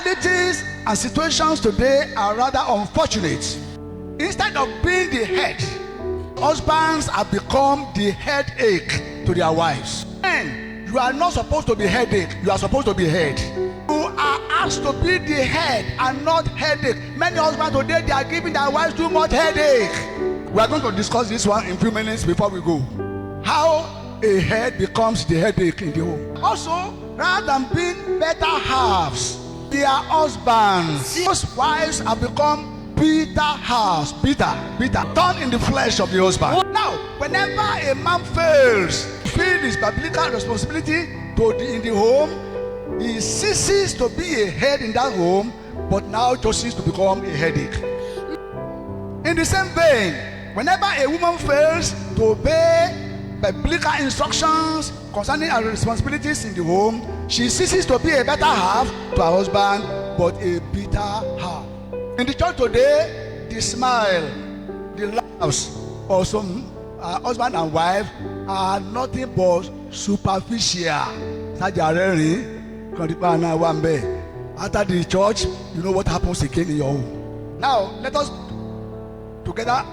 realities and situations today are rather unfortunate. Instead of being the head, husbands have become the headache to their wives. Men, you are not supposed to be headache, you are supposed to be head. You are asked to be the head and not headache. Many husbands today, they are giving their wives too much headache. We are going to discuss this one in a few minutes before we go. How a head becomes the headache in the home. Also, rather than being better halves, they are husbands. Most wives have become bitter halves, bitter, thorn in the flesh of the husband. Now, whenever a man fails to feel his biblical responsibility in the home, he ceases to be a head in that home, but now chooses to become a headache. In the same vein, whenever a woman fails to obey biblical instructions concerning her responsibilities in the home, she ceases to be a better half to her husband, but a bitter half. In the church today, the smile, the laughs of some husband and wife are nothing but superficial. After the church, you know what happens again in your home. Now, let us together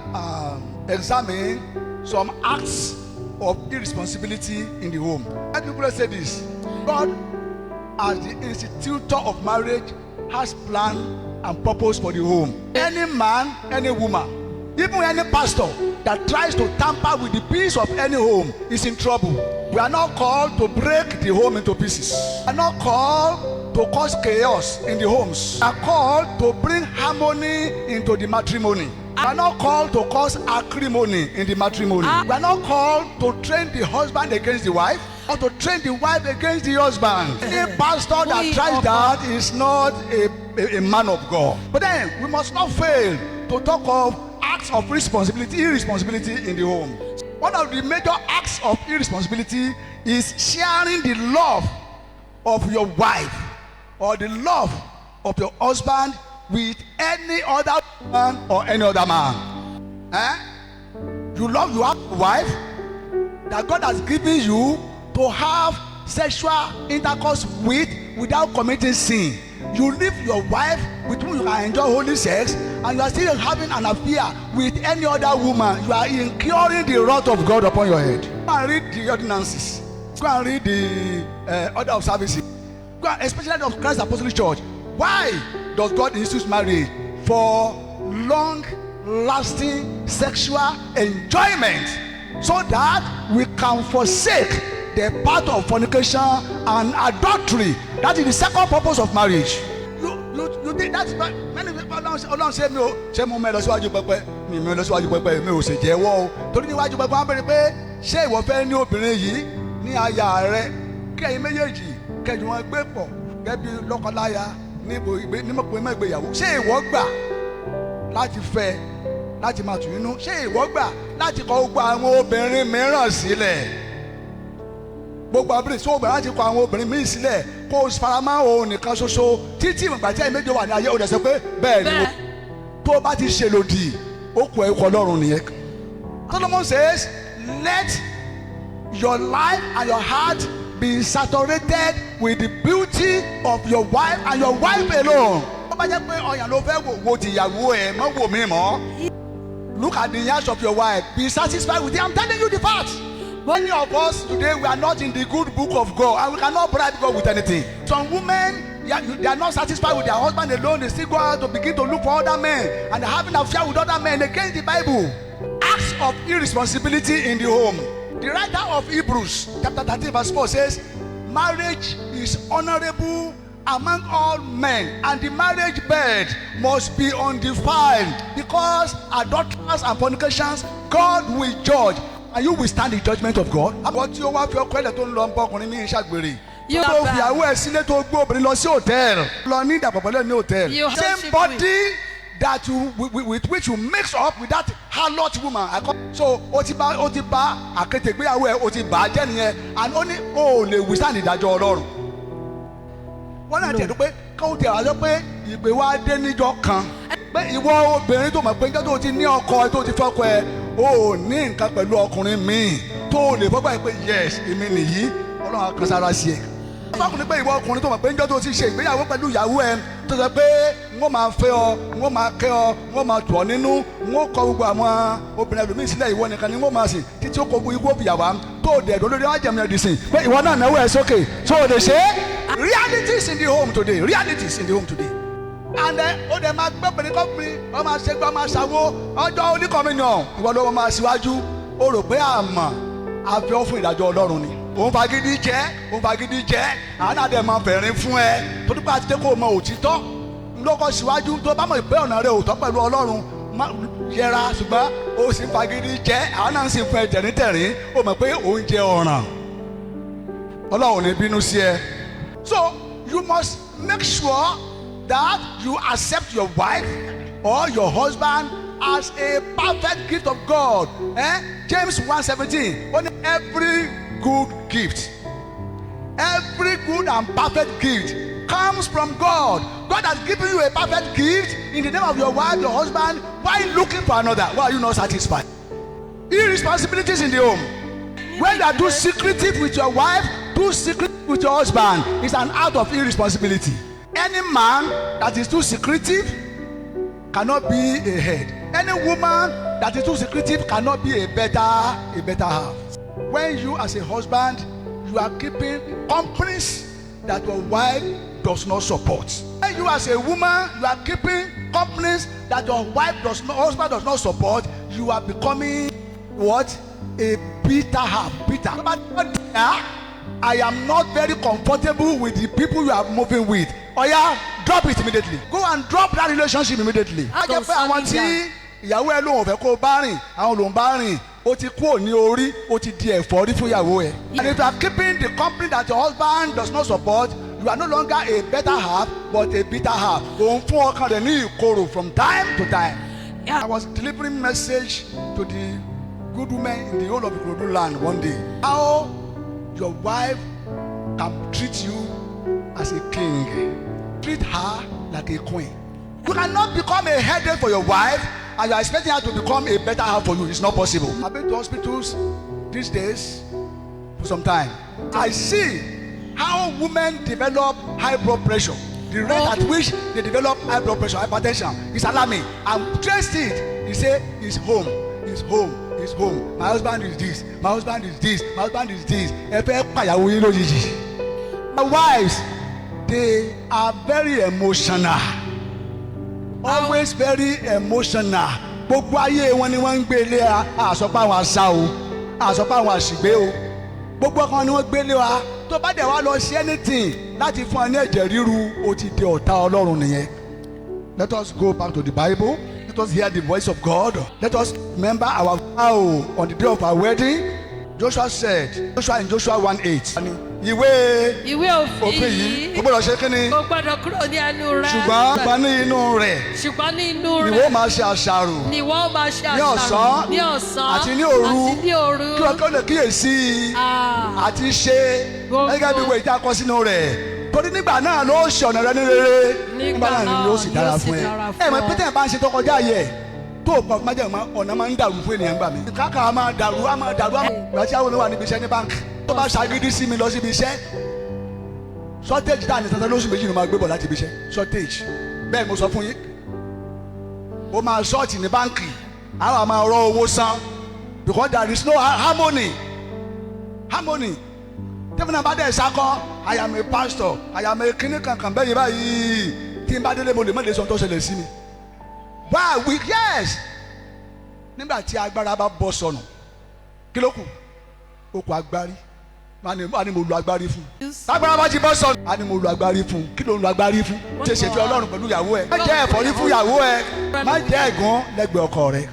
examine some acts of irresponsibility in the home. Many people say this: God, as the institutor of marriage, has plan and purpose for the home. Any man, any woman, even any pastor that tries to tamper with the peace of any home is in trouble. We are not called to break the home into pieces. We are not called to cause chaos in the homes. We are called to bring harmony into the matrimony. We are not called to cause acrimony in the matrimony. We are not called to train the husband against the wife or to train the wife against the husband. Any pastor that tries that is not a man of God. But then we must not fail to talk of acts of irresponsibility in the home. One of the major acts of irresponsibility is sharing the love of your wife or the love of your husband with any other man or any other man. You have a wife that God has given you to have sexual intercourse with without committing sin. You leave your wife with whom you can enjoy holy sex, and you are still having an affair with any other woman. You are incurring the wrath of God upon your head. Go and read the ordinances. Go and read the order of services. Go and, especially of Christ Apostolic Church. Why does God institute marriage? For long-lasting sexual enjoyment, so that we can forsake the path of fornication and adultery. That is the second purpose of marriage. You think that's many people don't say me ṣé mo mẹ́lọ síwájú pẹpẹ mi mẹ́lọ síwájú pẹpẹ mi ò ṣe jẹ́wọ́ o torí níwájú pẹpẹ wọ́n bẹ̀rẹ̀ pé ṣé ìwọ fẹ́ ní obìnrin yìí ní aya rẹ kí ẹ̀yin méjèèjì kẹjù wọn gbé pọ̀ gẹ́bí lọ́kọláya níbo ìgbéyàwó. Ṣé ìwọ gbà láti fẹ́ láti máa tù nínú? Ṣé ìwọ gbà láti kọ gbogbo àwọn obìnrin mìíràn sílẹ̀? Gbogbo abúlé tí ó gbà láti kọ àwọn obìnrin míì sílẹ̀ kó o faramá òun nìkan ṣoṣo títí ìgbà tí ẹ̀yin méjì wà ní ayé ó dẹ̀ sọ pé bẹ́ẹ̀ ni tó o bá ti ṣe lòdì ó kù ẹ̀kọ́ Ọlọ́run nìyẹn. Solomon says, let your life and your heart be saturated with the beauty of your wife and your wife alone. Ó bá jẹ́ pé ọ̀yàn ló fẹ́ wo tìyàwó ẹ̀ mọ́ wò mí mọ́. Look at the years of your wife. Be satisfied with it. I'm telling you the fact. Many of us today, we are not in the good book of God, and we cannot bribe God with anything. Some women, they are not satisfied with their husband alone. They still go out to begin to look for other men, and they're having an affair with other men against the Bible. Acts of irresponsibility in the home. The writer of Hebrews chapter 13 verse 4 says, marriage is honorable among all men, and the marriage bed must be undefiled, because adulterers and fornications God will judge, and you will stand the judgment of God. Àwọn tí ó wá fi ọkọ ẹ̀lẹ̀ tó ń lọ ń bọ́ ọkùnrin ní ìṣàgbèrè. Tó fi àwọ̀ ẹ̀ sílé tó gbé obìnrin lọ sí hòtẹ́ẹ̀lì. Lọ ní ìdàpọ̀pọ̀lẹ̀ ní hòtẹ́ẹ̀lì. Same body that you with which you mix up with that harlot woman. So ó ti bá àkété ìgbéyàwó ẹ̀ ó ti bà á jẹ́ nìyẹn, and ó ní ó lè withstand ìdájọ́ Ọlọ́run. Wọ́n náà tẹ̀ tó pé káwọn tẹ̀ wá sọ pé ìpè wá dé níjọ́ kan. Pé ìwọ obìnrin tó mọ̀ pé níjọ́ tó ti ní ọkọ ẹ tó ti fọ́kọ ẹ ó ní nǹkan pẹ̀lú ọkùnrin míì tó lè fọ́gbà pé yes èmi nìyí Ọlọ́run kan sára sí ẹ. fọkùnrin pé ìwọ ọkùnrin tó mọ̀ pé níjọ́ tó ti ṣe ìgbéyàwó pẹ̀lú ìyàwó ẹ tó sọ pé n ó máa fẹ́ ọ, n ó máa kẹ́ ọ, n ó máa tù ọ nínú, n ó kọ gbogbo àwọn obìnrin ẹlòmíín sílẹ̀, ìwọ nìkan ni n ó máa sìn títí ó kọ gbogbo ikú òbíyàwó tó o dẹ̀ lórí ọjà mi ẹ̀dì sìn pé ìwọ náà náwó ẹ sókè tó o lè ṣe é. Realities in the home today, realities in the home today. And ó dẹ̀ máa gbé obìnrin kọ́kùnrin ọ máa ṣe gbọ́ máa ṣàwó ọjọ́ oníkọ́mínìọ̀n ìwọ ló máa ṣíwájú ó rò pé àmọ́ àfihàn fún ìdájọ́ Ọlọ́run ni. Òun fagídí jẹ́ àwọn àdé máa fẹ̀rín fún ẹ torí pé àti tẹ́ kó o mọ òtítọ́ lọ́kọ̀ síwájú tó bá mọ̀ pé ọ̀nà rẹ̀ òótọ́ pẹ̀lú Ọlọ́run yẹra ṣùgbọ́n ó sì fagídí jẹ́ àwọn náà sì fún ẹ tẹ̀ríntẹ̀rín ó mọ̀ pé òun jẹ ọ̀ràn Ọlọ́run ní bínú sí ẹ. So you must make sure that you accept your wife or your husband as a perfect gift of God. James 1:17 only every good gift, every good and perfect gift comes from God. God has given you a perfect gift in the name of your wife, your husband. Why looking for another? Why are you not satisfied? Irresponsibilities in the home. When you are too secretive with your wife, too secretive with your husband, it's an act of irresponsibility. Any man that is too secretive cannot be a head. Any woman that is too secretive cannot be a better half. When you as a husband, you are keeping companies that your wife does not support. When you as a woman, you are keeping companies that your husband does not support, you are becoming what? A bitter half. Bitter. I am not very comfortable with the people you are moving with. Oya, drop it immediately. Go and drop that relationship immediately. A jẹ́ pé àwọn tí ìyàwó ẹ lóun fẹ́ kó bá rìn, àwọn lòun bá rìn, ó ti kú òní orí, ó ti di ẹ̀fọ́rí fún ìyàwó ẹ. And if you are keeping the company that your husband does not support, you are no longer a better half but a bitter half. Òun fún ọkàn rẹ̀ ní ìkorò from time to time. Yeah. I was delivering message to the good women in the whole of Ikorodu land one day. How your wife can treat you as a king. Treat her like a queen. You cannot become a headache for your wife and you are expecting her to become a better half for you. It's not possible. I've been to hospitals these days for some time. I see how women develop high blood pressure. The rate at which they develop high blood pressure, hypertension, is alarming. I'm traced it. He say, it's home. It's home. It's home. My husband is this. My husband is this. My husband is this. My wives, they are very emotional. Always very emotional. Gbogbo ayé wọn ni wọ́n ń gbé ilé àsọpá àwọn àṣà o, àsọpá àwọn àṣìgbé o. Gbogbo ọkàn ni wọ́n gbé ilé wa. Tó bá dẹ̀ wá lọ sí anything láti fún ọ ní ẹ̀jẹ̀ ríru, ó ti di ọ̀tá Ọlọ́run nìyẹn. Let us go back to the Bible. Let us hear the voice of God. Let us remember our vow on the day of our wedding. Joshua said, Joshua in Joshua 1:8. Ìwé òfin yìí kò gbọdọ̀ ṣe kíni. Kò gbọdọ̀ kúrò ní ẹnu rẹ̀. Ṣùgbọ́n ní inú rẹ̀. Ṣùgbọ́n ní inú rẹ̀. Ni wọ́n máa ṣe àṣàrò. Ni wọ́n máa ṣe àṣàrò. Ní ọ̀sán. Àti ní òru. Kí wọ́n kọ́ lè kíyèsí. Àti ṣe. Gẹ́gẹ́ bí ìwé ìta kọ sínú rẹ̀. Torí nígbà náà ló ṣe ọ̀nà rẹ ní rere. Nígbà náà ni yóò sì dára fún ẹ. Ẹ mọ̀ pété ẹ̀ bá ń ṣe tó kọjá yẹ. Tó o kọ májẹ̀ ọ̀nà máa ń dàrú fún ènìyàn gbà mí. Káàkà máa dàrú. Ìgbà tí àwọn olówó wà níbi iṣẹ́ ní báńkì. Tó bá ṣàgídí sí mi lọ síbi iṣẹ́. Shortage dáa ní santan lóṣù méjì ni máa gbé bọ̀ láti ibi iṣẹ́. Shortage. Bẹ́ẹ̀ mo sọ fún yín. O máa ṣọ́ọ̀tì ní báńkì. Àwọn máa rọ owó san. Because there is no harmony. Tẹ́fúnà bá dẹ̀ sakọ́, I am a pastor, I am a kíní kankan bẹ́ẹ̀ yìí báyìí. Tí n bá délé mo lè má lè sọ tó ṣẹlẹ̀ sí mi. Why we yes. Nígbà tí agbára bá bọ́ sọnù, kí ló kù? Ó kù agbárí. A ní mo lu agbárí fún. Agbára bá ti bọ́ sọnù. A ní mo lu agbárí fún. Kí ló ń lu agbárí fún? Ṣe ṣètò Ọlọ́run pẹ̀lú ìyàwó ẹ. Má jẹ́ ẹ̀fọ́rí fún ìyàwó ẹ. Má jẹ́ ẹ̀gún lẹ́gbẹ̀ẹ́ ọkọ rẹ.